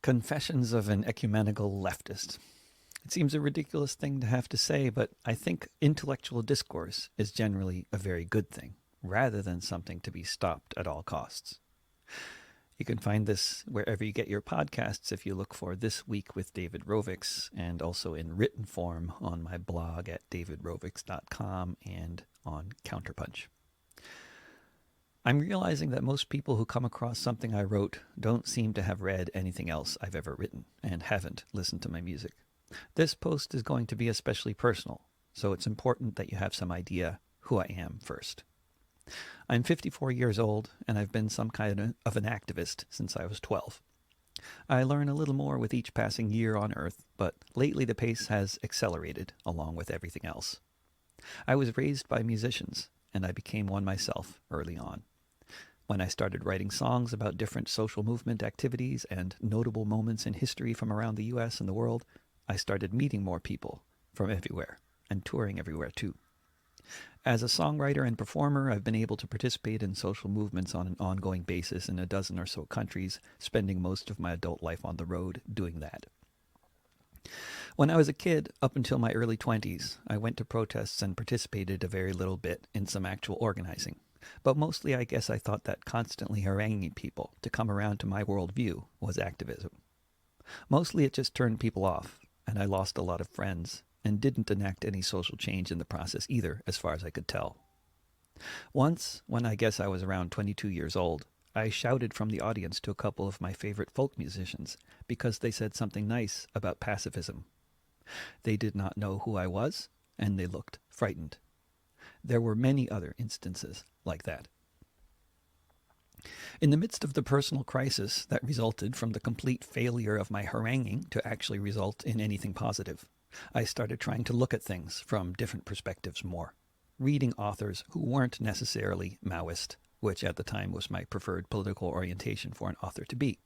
Confessions of an Ecumenical Leftist. It seems a ridiculous thing to have to say, but I think intellectual discourse is generally a very good thing, rather than something to be stopped at all costs. You can find this wherever you get your podcasts if you look for This Week with David Rovics, and also in written form on my blog at davidrovics.com and on Counterpunch. I'm realizing that most people who come across something I wrote don't seem to have read anything else I've ever written and haven't listened to my music. This post is going to be especially personal, so it's important that you have some idea who I am first. I'm 54 years old, and I've been some kind of an activist since I was 12. I learn a little more with each passing year on Earth, but lately the pace has accelerated along with everything else. I was raised by musicians, and I became one myself early on. When I started writing songs about different social movement activities and notable moments in history from around the US and the world, I started meeting more people from everywhere and touring everywhere too. As a songwriter and performer, I've been able to participate in social movements on an ongoing basis in a dozen or so countries, spending most of my adult life on the road doing that. When I was a kid, up until my early 20s, I went to protests and participated a very little bit in some actual organizing. But mostly I guess I thought that constantly haranguing people to come around to my worldview was activism. Mostly it just turned people off, and I lost a lot of friends, and didn't enact any social change in the process either, as far as I could tell. Once, when I guess I was around 22 years old, I shouted from the audience to a couple of my favorite folk musicians because they said something nice about pacifism. They did not know who I was, and they looked frightened. There were many other instances like that. In the midst of the personal crisis that resulted from the complete failure of my haranguing to actually result in anything positive, I started trying to look at things from different perspectives more, reading authors who weren't necessarily Maoist, which at the time was my preferred political orientation for an author to be.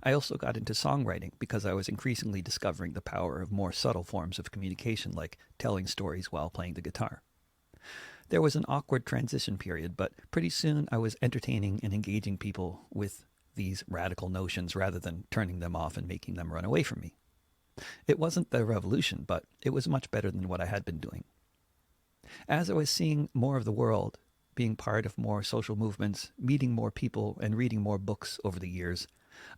I also got into songwriting because I was increasingly discovering the power of more subtle forms of communication, like telling stories while playing the guitar. There was an awkward transition period, but pretty soon I was entertaining and engaging people with these radical notions rather than turning them off and making them run away from me. It wasn't the revolution, but it was much better than what I had been doing. As I was seeing more of the world, being part of more social movements, meeting more people, and reading more books over the years,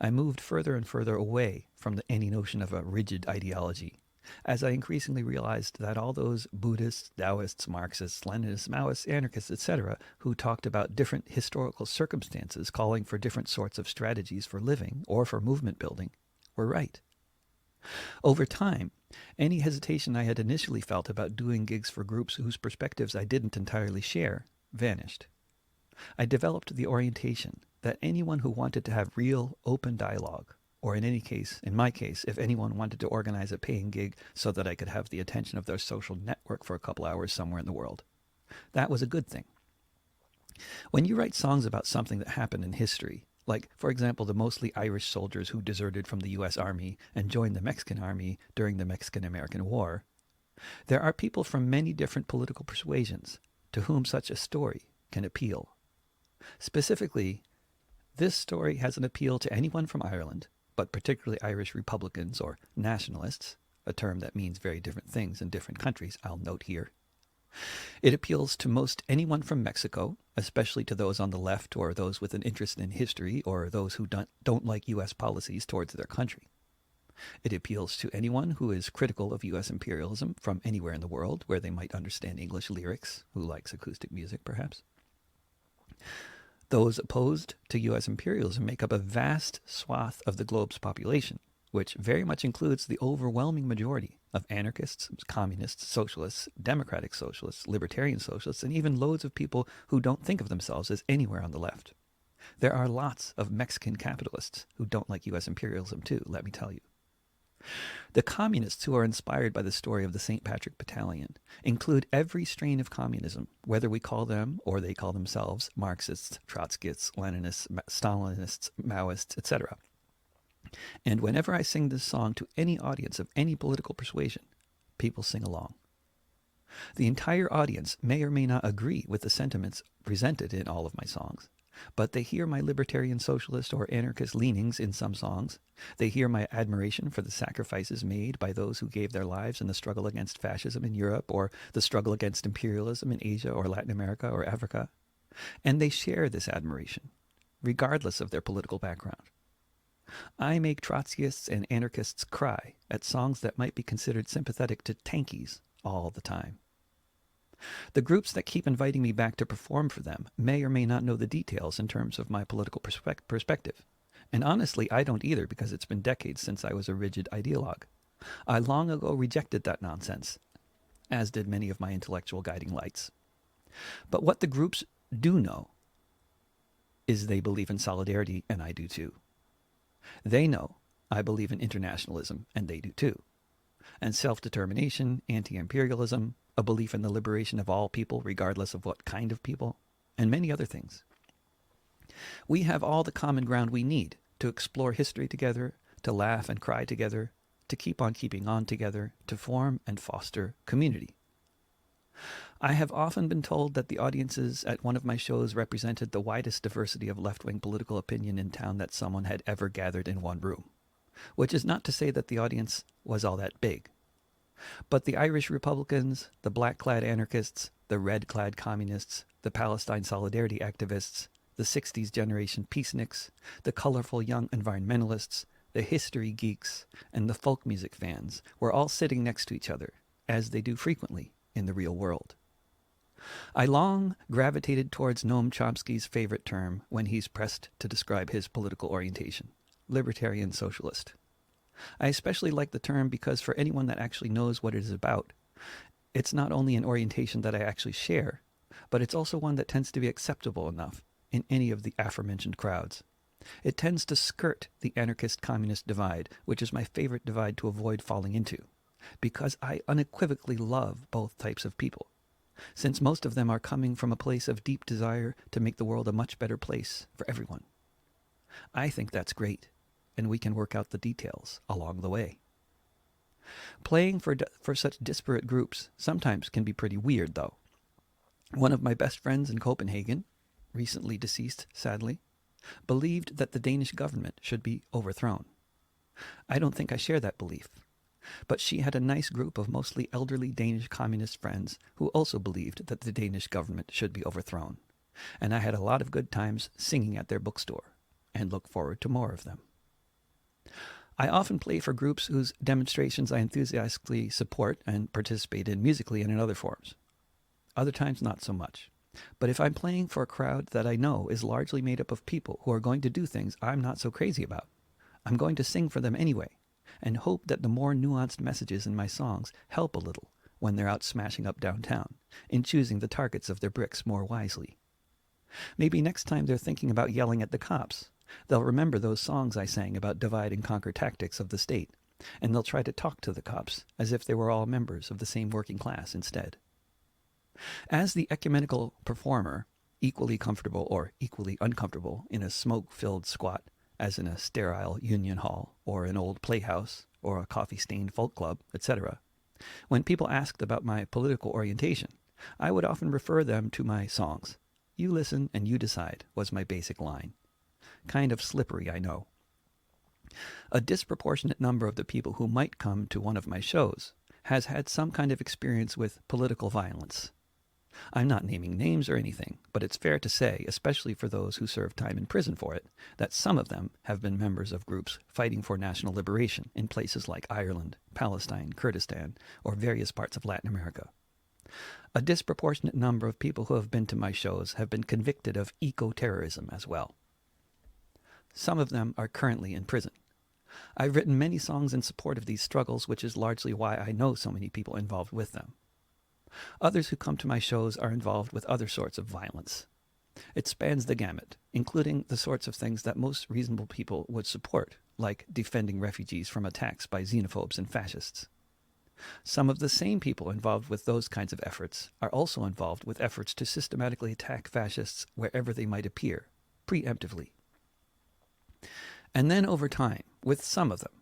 I moved further and further away from any notion of a rigid ideology, as I increasingly realized that all those Buddhists, Taoists, Marxists, Leninists, Maoists, anarchists, etc., who talked about different historical circumstances calling for different sorts of strategies for living or for movement building, were right. Over time, any hesitation I had initially felt about doing gigs for groups whose perspectives I didn't entirely share vanished. I developed the orientation that anyone who wanted to have real, open dialogue, or in my case, if anyone wanted to organize a paying gig so that I could have the attention of their social network for a couple hours somewhere in the world, that was a good thing. When you write songs about something that happened in history, like, for example, the mostly Irish soldiers who deserted from the U.S. Army and joined the Mexican Army during the Mexican-American War, there are people from many different political persuasions to whom such a story can appeal. Specifically, this story has an appeal to anyone from Ireland, but particularly Irish Republicans or nationalists, a term that means very different things in different countries, I'll note here. It appeals to most anyone from Mexico, especially to those on the left or those with an interest in history or those who don't like U.S. policies towards their country. It appeals to anyone who is critical of U.S. imperialism from anywhere in the world where they might understand English lyrics, who likes acoustic music perhaps. Those opposed to U.S. imperialism make up a vast swath of the globe's population, which very much includes the overwhelming majority of anarchists, communists, socialists, democratic socialists, libertarian socialists, and even loads of people who don't think of themselves as anywhere on the left. There are lots of Mexican capitalists who don't like U.S. imperialism too, let me tell you. The communists who are inspired by the story of the St. Patrick Battalion include every strain of communism, whether we call them, or they call themselves, Marxists, Trotskyists, Leninists, Stalinists, Maoists, etc. And whenever I sing this song to any audience of any political persuasion, people sing along. The entire audience may or may not agree with the sentiments presented in all of my songs, But they hear my libertarian socialist or anarchist leanings in some songs. They hear my admiration for the sacrifices made by those who gave their lives in the struggle against fascism in Europe or the struggle against imperialism in Asia or Latin America or Africa. And they share this admiration, regardless of their political background. I make Trotskyists and anarchists cry at songs that might be considered sympathetic to tankies all the time. The groups that keep inviting me back to perform for them may or may not know the details in terms of my political perspective. And honestly, I don't either, because it's been decades since I was a rigid ideologue. I long ago rejected that nonsense, as did many of my intellectual guiding lights. But what the groups do know is they believe in solidarity, and I do too. They know I believe in internationalism, and they do too. And self-determination, anti-imperialism, a belief in the liberation of all people, regardless of what kind of people, and many other things. We have all the common ground we need to explore history together, to laugh and cry together, to keep on keeping on together, to form and foster community. I have often been told that the audiences at one of my shows represented the widest diversity of left-wing political opinion in town that someone had ever gathered in one room, which is not to say that the audience was all that big. But the Irish Republicans, the black-clad anarchists, the red-clad communists, the Palestine solidarity activists, the 60s generation peaceniks, the colorful young environmentalists, the history geeks, and the folk music fans were all sitting next to each other, as they do frequently in the real world. I long gravitated towards Noam Chomsky's favorite term when he's pressed to describe his political orientation, libertarian socialist. I especially like the term because for anyone that actually knows what it is about, it's not only an orientation that I actually share, but it's also one that tends to be acceptable enough in any of the aforementioned crowds. It tends to skirt the anarchist-communist divide, which is my favorite divide to avoid falling into, because I unequivocally love both types of people, since most of them are coming from a place of deep desire to make the world a much better place for everyone. I think that's great, and we can work out the details along the way. Playing for such disparate groups sometimes can be pretty weird, though. One of my best friends in Copenhagen, recently deceased, sadly, believed that the Danish government should be overthrown. I don't think I share that belief, but she had a nice group of mostly elderly Danish communist friends who also believed that the Danish government should be overthrown, and I had a lot of good times singing at their bookstore, and look forward to more of them. I often play for groups whose demonstrations I enthusiastically support and participate in musically and in other forms. Other times, not so much. But if I'm playing for a crowd that I know is largely made up of people who are going to do things I'm not so crazy about, I'm going to sing for them anyway, and hope that the more nuanced messages in my songs help a little when they're out smashing up downtown, in choosing the targets of their bricks more wisely. Maybe next time they're thinking about yelling at the cops, they'll remember those songs I sang about divide and conquer tactics of the state, and they'll try to talk to the cops as if they were all members of the same working class instead. As the ecumenical performer, equally comfortable or equally uncomfortable in a smoke-filled squat as in a sterile union hall or an old playhouse or a coffee-stained folk club, etc., when people asked about my political orientation, I would often refer them to my songs. You listen and you decide was my basic line. Kind of slippery, I know. A disproportionate number of the people who might come to one of my shows has had some kind of experience with political violence. I'm not naming names or anything, but it's fair to say, especially for those who served time in prison for it, that some of them have been members of groups fighting for national liberation in places like Ireland, Palestine, Kurdistan, or various parts of Latin America. A disproportionate number of people who have been to my shows have been convicted of eco-terrorism as well. Some of them are currently in prison. I've written many songs in support of these struggles, which is largely why I know so many people involved with them. Others who come to my shows are involved with other sorts of violence. It spans the gamut, including the sorts of things that most reasonable people would support, like defending refugees from attacks by xenophobes and fascists. Some of the same people involved with those kinds of efforts are also involved with efforts to systematically attack fascists wherever they might appear, preemptively. And then over time, with some of them,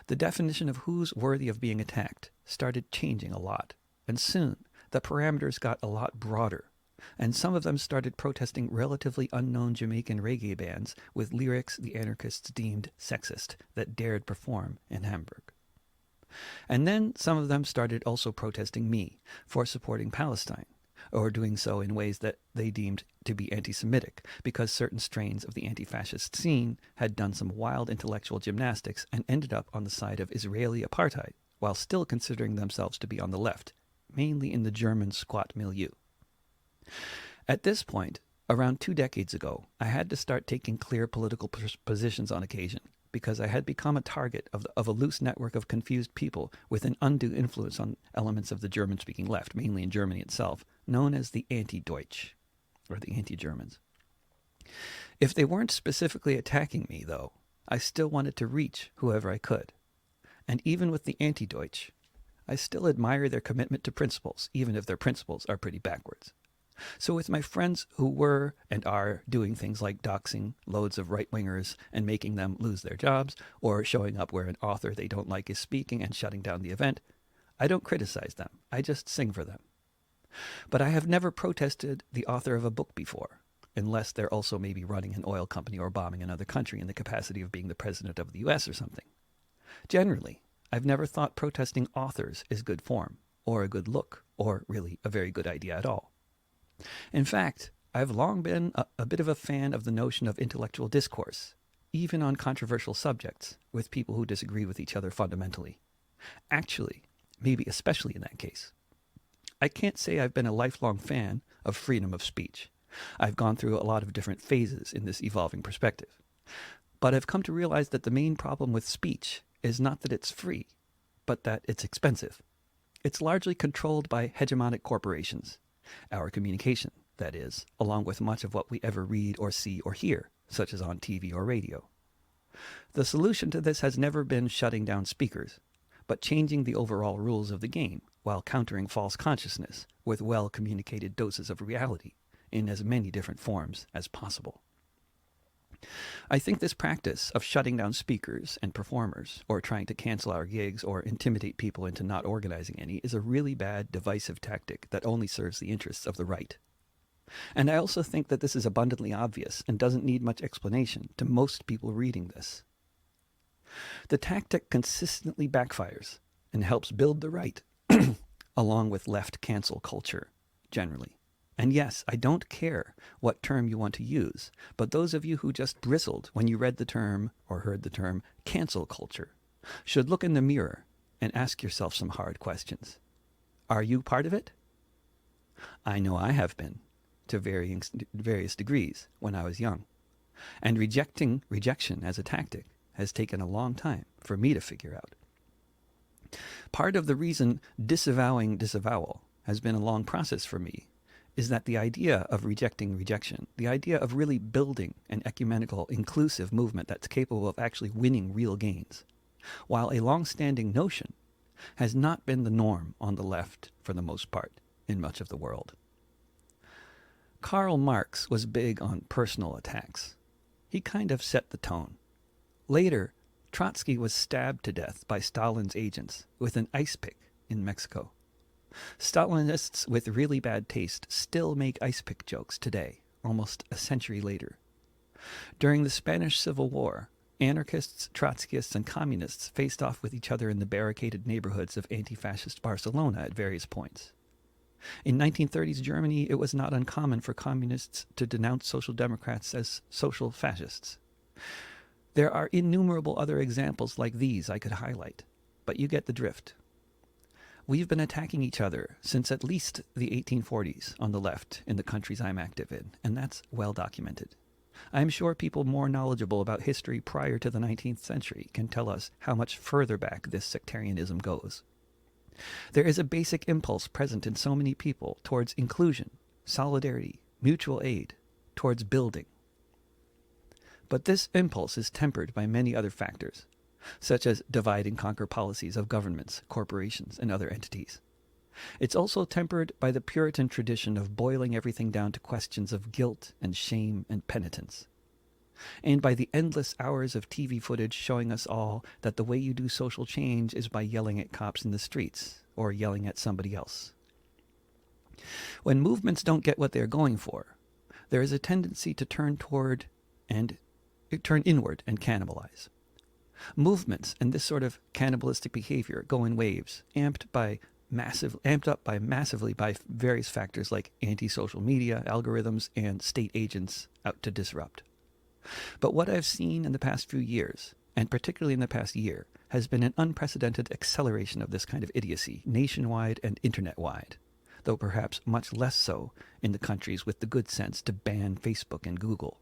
the definition of who's worthy of being attacked started changing a lot, and soon the parameters got a lot broader, and some of them started protesting relatively unknown Jamaican reggae bands with lyrics the anarchists deemed sexist that dared perform in Hamburg. And then some of them started also protesting me for supporting Palestine, or doing so in ways that they deemed to be anti-Semitic, because certain strains of the anti-fascist scene had done some wild intellectual gymnastics and ended up on the side of Israeli apartheid, while still considering themselves to be on the left, mainly in the German squat milieu. At this point, around 2 decades ago, I had to start taking clear political positions on occasion, because I had become a target of a loose network of confused people with an undue influence on elements of the German-speaking left, mainly in Germany itself, known as the anti-Deutsch, or the anti-Germans. If they weren't specifically attacking me, though, I still wanted to reach whoever I could. And even with the anti-Deutsch, I still admire their commitment to principles, even if their principles are pretty backwards. So with my friends who were and are doing things like doxing loads of right-wingers and making them lose their jobs, or showing up where an author they don't like is speaking and shutting down the event, I don't criticize them. I just sing for them. But I have never protested the author of a book before, unless they're also maybe running an oil company or bombing another country in the capacity of being the president of the US or something. Generally, I've never thought protesting authors is good form, or a good look, or really a very good idea at all. In fact, I've long been a bit of a fan of the notion of intellectual discourse, even on controversial subjects, with people who disagree with each other fundamentally. Actually, maybe especially in that case. I can't say I've been a lifelong fan of freedom of speech. I've gone through a lot of different phases in this evolving perspective. But I've come to realize that the main problem with speech is not that it's free, but that it's expensive. It's largely controlled by hegemonic corporations. Our communication, that is, along with much of what we ever read or see or hear, such as on TV or radio. The solution to this has never been shutting down speakers, but changing the overall rules of the game while countering false consciousness with well-communicated doses of reality in as many different forms as possible. I think this practice of shutting down speakers and performers, or trying to cancel our gigs or intimidate people into not organizing any, is a really bad, divisive tactic that only serves the interests of the right. And I also think that this is abundantly obvious and doesn't need much explanation to most people reading this. The tactic consistently backfires and helps build the right, along with left cancel culture, generally. And yes, I don't care what term you want to use, but those of you who just bristled when you read the term or heard the term cancel culture should look in the mirror and ask yourself some hard questions. Are you part of it? I know I have been, to various degrees, when I was young. And rejection as a tactic has taken a long time for me to figure out. Part of the reason disavowing disavowal has been a long process for me is that the idea of rejecting rejection, the idea of really building an ecumenical, inclusive movement that's capable of actually winning real gains, while a long-standing notion, has not been the norm on the left for the most part in much of the world. Karl Marx was big on personal attacks. He kind of set the tone. Later, Trotsky was stabbed to death by Stalin's agents with an ice pick in Mexico. Stalinists with really bad taste still make ice pick jokes today, almost a century later. During the Spanish Civil War, anarchists, Trotskyists, and communists faced off with each other in the barricaded neighborhoods of anti-fascist Barcelona at various points. In 1930s Germany, it was not uncommon for communists to denounce social democrats as social fascists. There are innumerable other examples like these I could highlight, but you get the drift. We've been attacking each other since at least the 1840s on the left in the countries I'm active in, and that's well documented. I'm sure people more knowledgeable about history prior to the 19th century can tell us how much further back this sectarianism goes. There is a basic impulse present in so many people towards inclusion, solidarity, mutual aid, towards building. But this impulse is tempered by many other factors, such as divide and conquer policies of governments, corporations, and other entities. It's also tempered by the Puritan tradition of boiling everything down to questions of guilt and shame and penitence, and by the endless hours of TV footage showing us all that the way you do social change is by yelling at cops in the streets or yelling at somebody else. When movements don't get what they're going for, there is a tendency to turn inward and cannibalize. Movements and this sort of cannibalistic behavior go in waves, amped up massively by various factors like anti-social media, algorithms, and state agents out to disrupt. But what I've seen in the past few years, and particularly in the past year, has been an unprecedented acceleration of this kind of idiocy, nationwide and internet-wide, though perhaps much less so in the countries with the good sense to ban Facebook and Google.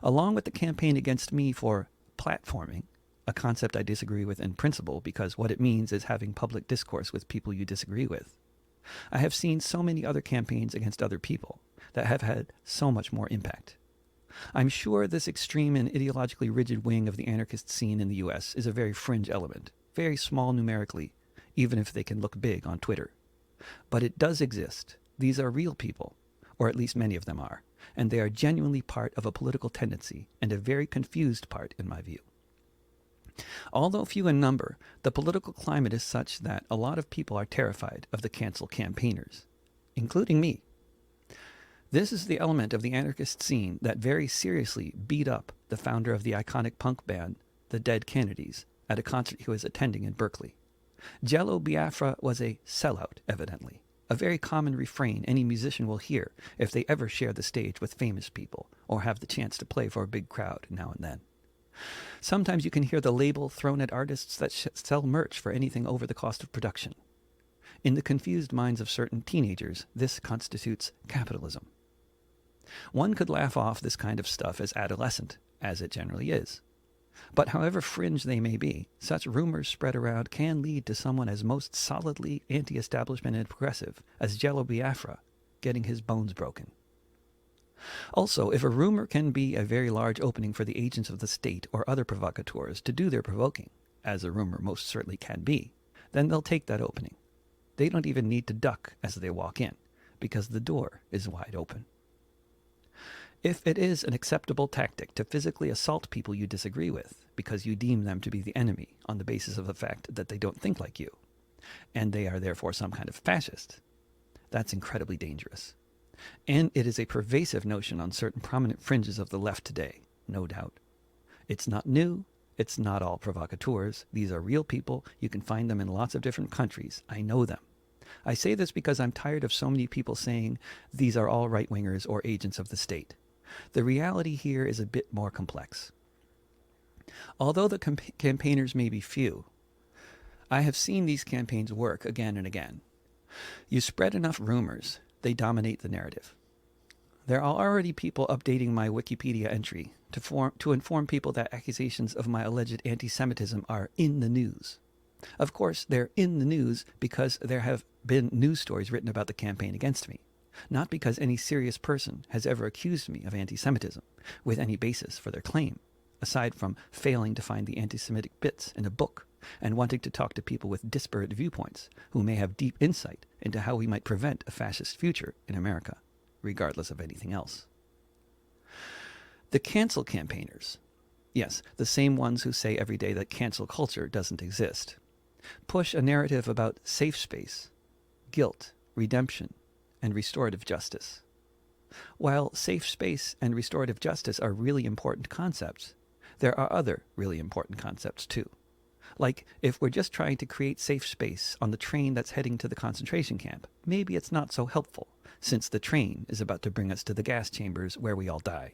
Along with the campaign against me for platforming, a concept I disagree with in principle because what it means is having public discourse with people you disagree with, I have seen so many other campaigns against other people that have had so much more impact. I'm sure this extreme and ideologically rigid wing of the anarchist scene in the US is a very fringe element, very small numerically, even if they can look big on Twitter. But it does exist. These are real people, or at least many of them are, and they are genuinely part of a political tendency, and a very confused part in my view. Although few in number, the political climate is such that a lot of people are terrified of the cancel campaigners, including me. This is the element of the anarchist scene that very seriously beat up the founder of the iconic punk band, the Dead Kennedys, at a concert he was attending in Berkeley. Jello Biafra was a sellout, evidently, a very common refrain any musician will hear if they ever share the stage with famous people or have the chance to play for a big crowd now and then. Sometimes you can hear the label thrown at artists that sell merch for anything over the cost of production. In the confused minds of certain teenagers, this constitutes capitalism. One could laugh off this kind of stuff as adolescent, as it generally is. But however fringe they may be, such rumors spread around can lead to someone as most solidly anti-establishment and progressive as Jello Biafra getting his bones broken. Also, if a rumor can be a very large opening for the agents of the state or other provocateurs to do their provoking, as a rumor most certainly can be, then they'll take that opening. They don't even need to duck as they walk in, because the door is wide open. If it is an acceptable tactic to physically assault people you disagree with because you deem them to be the enemy on the basis of the fact that they don't think like you, and they are therefore some kind of fascist, that's incredibly dangerous. And it is a pervasive notion on certain prominent fringes of the left today, no doubt. It's not new. It's not all provocateurs. These are real people. You can find them in lots of different countries. I know them. I say this because I'm tired of so many people saying these are all right-wingers or agents of the state. The reality here is a bit more complex. Although the campaigners may be few, I have seen these campaigns work again and again. You spread enough rumors, they dominate the narrative. There are already people updating my Wikipedia entry to inform people that accusations of my alleged anti-Semitism are in the news. Of course, they're in the news because there have been news stories written about the campaign against me, not because any serious person has ever accused me of anti-Semitism with any basis for their claim, aside from failing to find the anti-Semitic bits in a book and wanting to talk to people with disparate viewpoints who may have deep insight into how we might prevent a fascist future in America, regardless of anything else. The cancel campaigners, yes, the same ones who say every day that cancel culture doesn't exist, push a narrative about safe space, guilt, redemption, and restorative justice. While safe space and restorative justice are really important concepts, there are other really important concepts too. Like, if we're just trying to create safe space on the train that's heading to the concentration camp, maybe it's not so helpful, since the train is about to bring us to the gas chambers where we all die.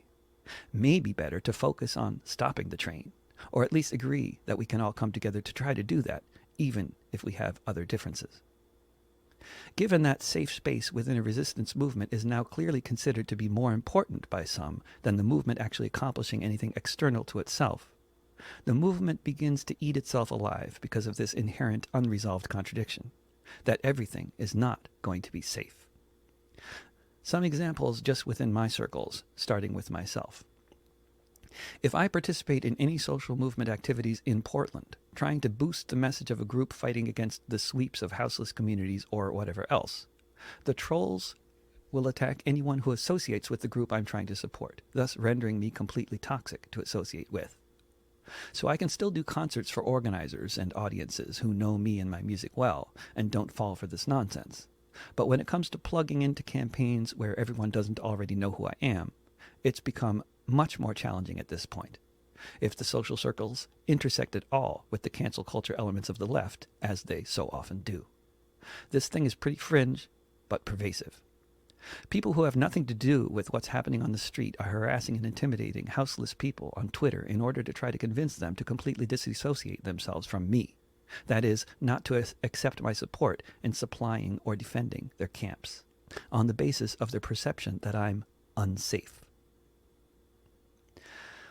Maybe better to focus on stopping the train, or at least agree that we can all come together to try to do that, even if we have other differences. Given that safe space within a resistance movement is now clearly considered to be more important by some than the movement actually accomplishing anything external to itself, the movement begins to eat itself alive because of this inherent unresolved contradiction, that everything is not going to be safe. Some examples just within my circles, starting with myself. If I participate in any social movement activities in Portland, trying to boost the message of a group fighting against the sweeps of houseless communities or whatever else, the trolls will attack anyone who associates with the group I'm trying to support, thus rendering me completely toxic to associate with. So I can still do concerts for organizers and audiences who know me and my music well and don't fall for this nonsense. But when it comes to plugging into campaigns where everyone doesn't already know who I am, it's become much more challenging at this point. If the social circles intersect at all with the cancel culture elements of the left, as they so often do. This thing is pretty fringe, but pervasive. People who have nothing to do with what's happening on the street are harassing and intimidating houseless people on Twitter in order to try to convince them to completely disassociate themselves from me. That is, not to accept my support in supplying or defending their camps, on the basis of their perception that I'm unsafe.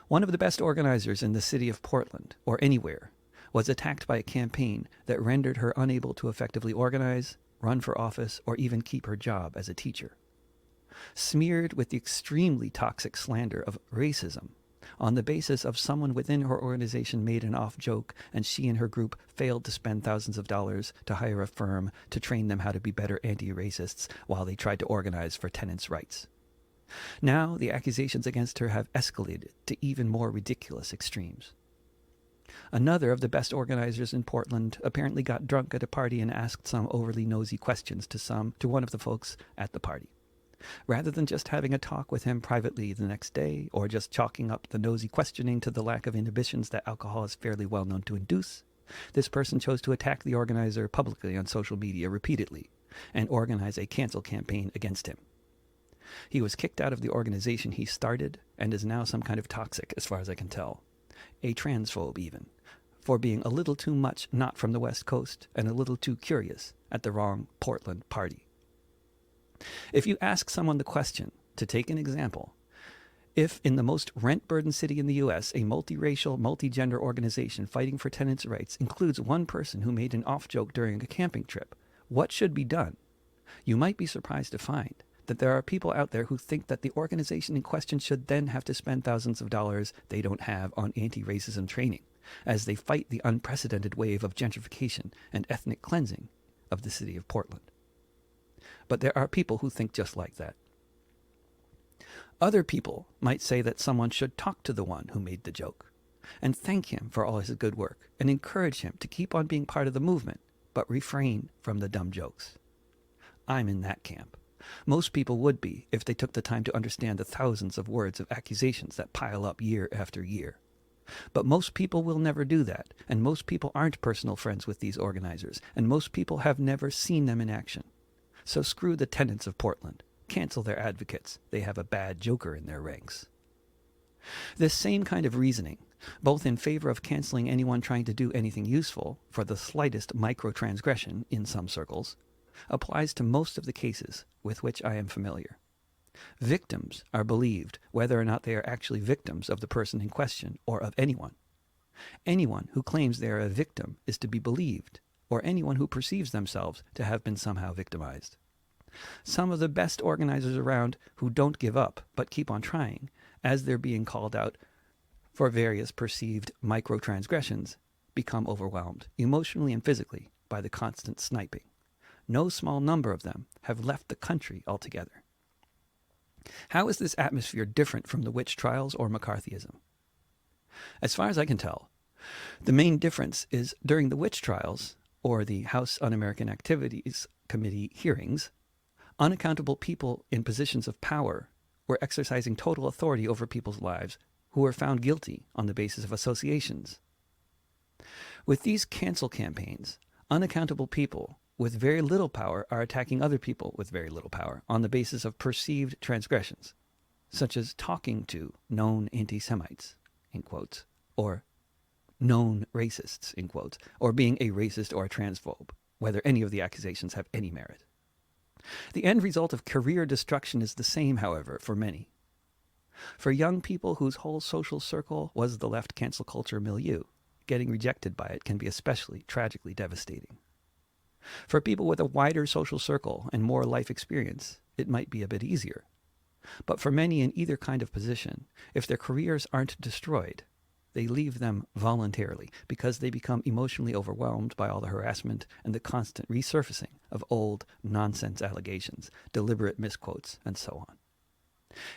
One of the best organizers in the city of Portland, or anywhere, was attacked by a campaign that rendered her unable to effectively organize, run for office, or even keep her job as a teacher. Smeared with the extremely toxic slander of racism, on the basis of someone within her organization made an off joke and she and her group failed to spend thousands of dollars to hire a firm to train them how to be better anti-racists while they tried to organize for tenants' rights. Now the accusations against her have escalated to even more ridiculous extremes. Another of the best organizers in Portland apparently got drunk at a party and asked some overly nosy questions to one of the folks at the party. Rather than just having a talk with him privately the next day, or just chalking up the nosy questioning to the lack of inhibitions that alcohol is fairly well known to induce, this person chose to attack the organizer publicly on social media repeatedly and organize a cancel campaign against him. He was kicked out of the organization he started and is now some kind of toxic, as far as I can tell. A transphobe even, for being a little too much not from the West Coast and a little too curious at the wrong Portland party. If you ask someone the question, to take an example, if in the most rent-burdened city in the U.S., a multiracial, multi-gender organization fighting for tenants' rights includes one person who made an off-joke during a camping trip, what should be done? You might be surprised to find that there are people out there who think that the organization in question should then have to spend thousands of dollars they don't have on anti-racism training, as they fight the unprecedented wave of gentrification and ethnic cleansing of the city of Portland. But there are people who think just like that. Other people might say that someone should talk to the one who made the joke and thank him for all his good work and encourage him to keep on being part of the movement, but refrain from the dumb jokes. I'm in that camp. Most people would be if they took the time to understand the thousands of words of accusations that pile up year after year. But most people will never do that, and most people aren't personal friends with these organizers, and most people have never seen them in action. So screw the tenants of Portland. Cancel their advocates. They have a bad joker in their ranks. This same kind of reasoning, both in favor of canceling anyone trying to do anything useful for the slightest micro-transgression in some circles, applies to most of the cases with which I am familiar. Victims are believed whether or not they are actually victims of the person in question or of anyone. Anyone who claims they are a victim is to be believed, or anyone who perceives themselves to have been somehow victimized. Some of the best organizers around who don't give up but keep on trying, as they're being called out for various perceived micro-transgressions, become overwhelmed, emotionally and physically, by the constant sniping. No small number of them have left the country altogether. How is this atmosphere different from the witch trials or McCarthyism? As far as I can tell, the main difference is during the witch trials, or the House Un-American Activities Committee hearings, unaccountable people in positions of power were exercising total authority over people's lives who were found guilty on the basis of associations. With these cancel campaigns, unaccountable people with very little power are attacking other people with very little power on the basis of perceived transgressions, such as talking to known anti-Semites, in quotes, or known racists, in quotes, or being a racist or a transphobe, whether any of the accusations have any merit. The end result of career destruction is the same, however, for many. For young people whose whole social circle was the left cancel culture milieu, getting rejected by it can be especially tragically devastating. For people with a wider social circle and more life experience, it might be a bit easier. But for many in either kind of position, if their careers aren't destroyed, they leave them voluntarily because they become emotionally overwhelmed by all the harassment and the constant resurfacing of old nonsense allegations, deliberate misquotes, and so on.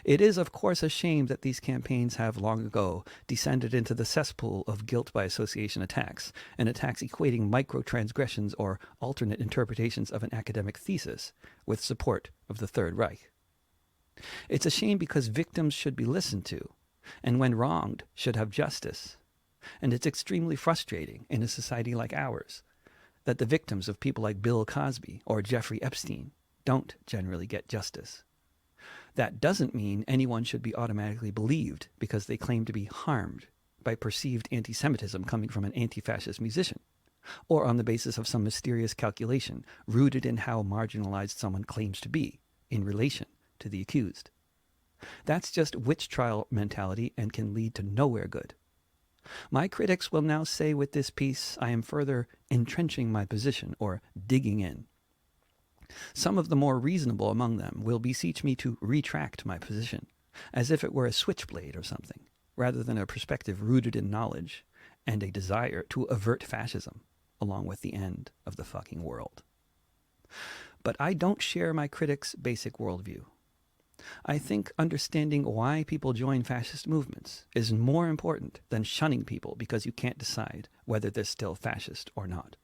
It is, of course, a shame that these campaigns have long ago descended into the cesspool of guilt by association attacks, and attacks equating micro-transgressions or alternate interpretations of an academic thesis with support of the Third Reich. It's a shame because victims should be listened to, and when wronged, should have justice. And it's extremely frustrating in a society like ours that the victims of people like Bill Cosby or Jeffrey Epstein don't generally get justice. That doesn't mean anyone should be automatically believed because they claim to be harmed by perceived anti-Semitism coming from an anti-fascist musician, or on the basis of some mysterious calculation rooted in how marginalized someone claims to be in relation to the accused. That's just witch trial mentality and can lead to nowhere good. My critics will now say with this piece, I am further entrenching my position or digging in. Some of the more reasonable among them will beseech me to retract my position, as if it were a switchblade or something, rather than a perspective rooted in knowledge and a desire to avert fascism, along with the end of the fucking world. But I don't share my critics' basic worldview. I think understanding why people join fascist movements is more important than shunning people because you can't decide whether they're still fascist or not.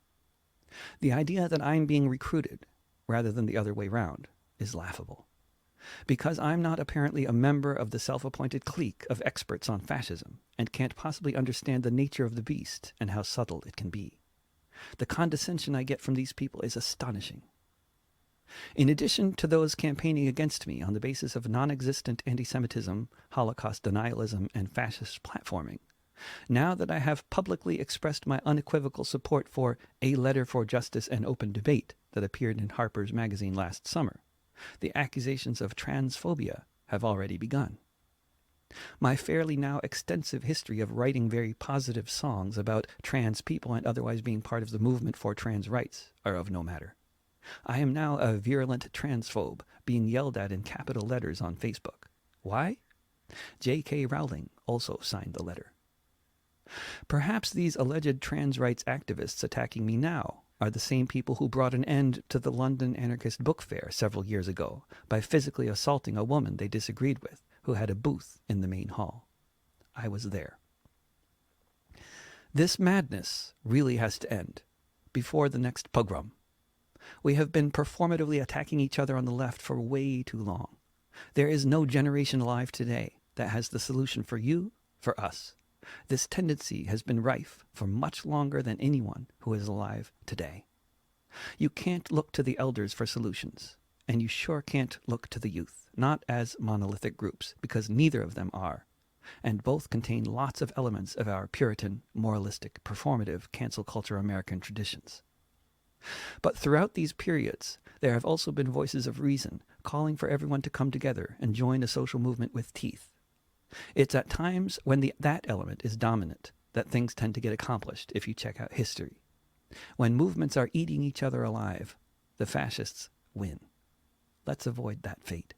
The idea that I'm being recruited rather than the other way round, is laughable. Because I'm not apparently a member of the self-appointed clique of experts on fascism, and can't possibly understand the nature of the beast and how subtle it can be. The condescension I get from these people is astonishing. In addition to those campaigning against me on the basis of non-existent anti-Semitism, Holocaust denialism, and fascist platforming, now that I have publicly expressed my unequivocal support for A Letter for Justice and Open Debate that appeared in Harper's Magazine last summer, the accusations of transphobia have already begun. My fairly now extensive history of writing very positive songs about trans people and otherwise being part of the movement for trans rights are of no matter. I am now a virulent transphobe being yelled at in capital letters on Facebook. Why? J.K. Rowling also signed the letter. Perhaps these alleged trans rights activists attacking me now are the same people who brought an end to the London Anarchist Book Fair several years ago by physically assaulting a woman they disagreed with who had a booth in the main hall. I was there. This madness really has to end before the next pogrom. We have been performatively attacking each other on the left for way too long. There is no generation alive today that has the solution for you, for us. This tendency has been rife for much longer than anyone who is alive today. You can't look to the elders for solutions, and you sure can't look to the youth, not as monolithic groups, because neither of them are, and both contain lots of elements of our Puritan, moralistic, performative, cancel culture American traditions. But throughout these periods, there have also been voices of reason calling for everyone to come together and join a social movement with teeth. It's at times when that element is dominant that things tend to get accomplished if you check out history. When movements are eating each other alive, the fascists win. Let's avoid that fate.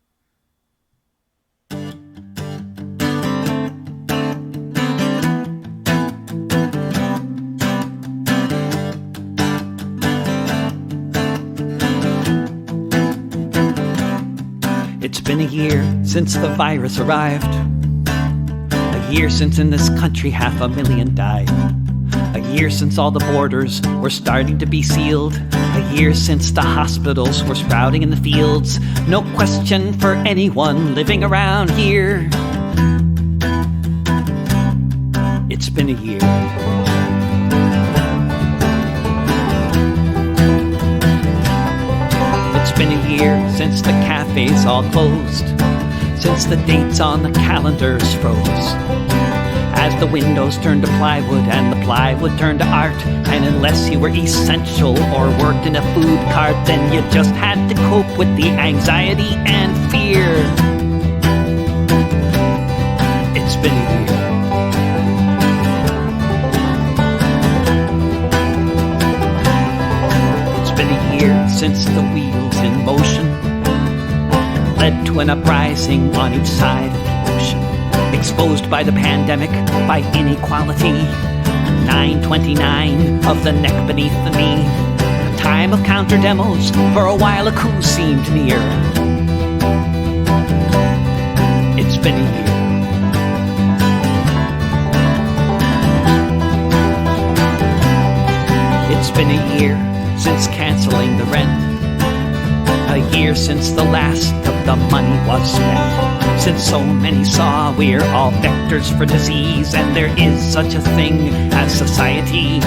It's been a year since the virus arrived. A year since in this country 500,000 died. A year since all the borders were starting to be sealed. A year since the hospitals were sprouting in the fields. No question for anyone living around here. It's been a year. It's been a year since the cafes all closed, since the dates on the calendars froze. As the windows turned to plywood and the plywood turned to art, and unless you were essential or worked in a food cart, then you just had to cope with the anxiety and fear. It's been a year. It's been a year since the wheels in motion led to an uprising on each side of the ocean. Exposed by the pandemic, by inequality, 929 of the neck beneath the knee. A time of counter demos, for a while a coup seemed near. It's been a year. It's been a year since canceling the rent. A year since the last of the money was spent. Since so many saw we're all vectors for disease, and there is such a thing as society.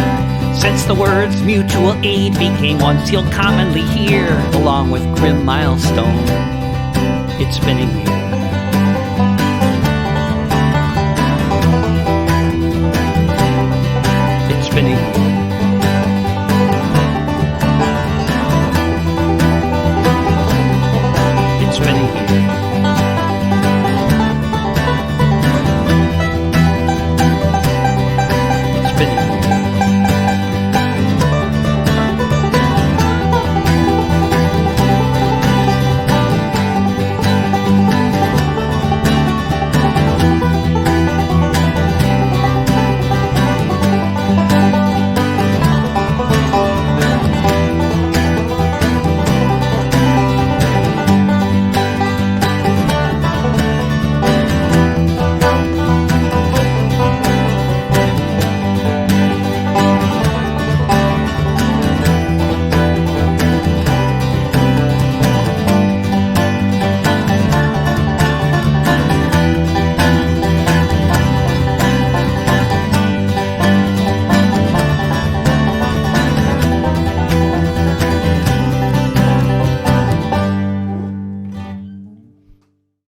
Since the words mutual aid became ones you'll commonly hear, along with grim milestone. It's been a year.